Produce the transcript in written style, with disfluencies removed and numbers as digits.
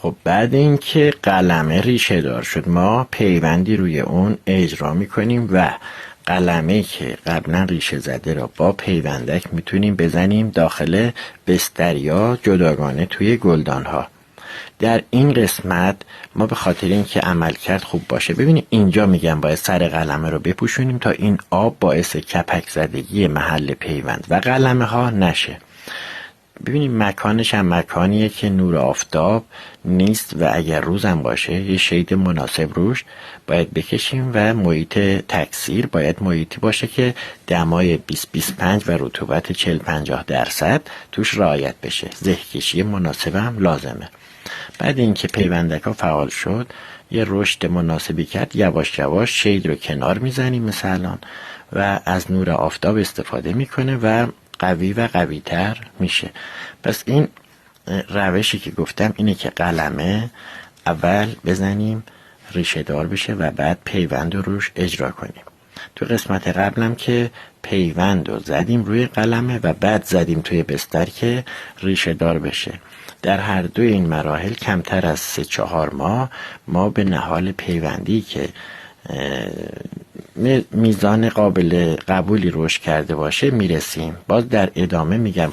خب بعد اینکه قلمه ریشه دار شد ما پیوندی روی اون اجرا میکنیم و قلمه که قبلا ریشه زده را با پیوندک میتونیم بزنیم داخل بستریا جداگانه توی گلدان ها. در این قسمت ما به خاطر اینکه عملکرد خوب باشه، ببینید اینجا میگم باید سر قلمه رو بپوشونیم تا این آب باعث کپک زدگی محل پیوند و قلمه ها نشه. ببینید مکانش هم مکانیه که نور آفتاب نیست و اگر روزم باشه یه شید مناسب روش باید بکشیم و محیط تکثیر باید محیطی باشه که دمای 20-25 و رطوبت 40-50% توش رعایت بشه. زهکشی مناسب هم لازمه. بعد اینکه پیوندک ها فعال شد یه رشد مناسبی کرد، یواش یواش شید رو کنار میزنیم مثلا و از نور آفتاب استفاده میکنه و قوی و قوی تر میشه. پس این روشی که گفتم اینه که قلمه اول بزنیم ریشه دار بشه و بعد پیوند رو روش اجرا کنیم. تو قسمت قبلم که پیوند رو زدیم روی قلمه و بعد زدیم توی بستر که ریشه دار بشه. در هر دو این مراحل کمتر از 3-4 ماه ما به نهال پیوندی که میزان قابل قبولی رشد کرده باشه میرسیم. باز در ادامه میگم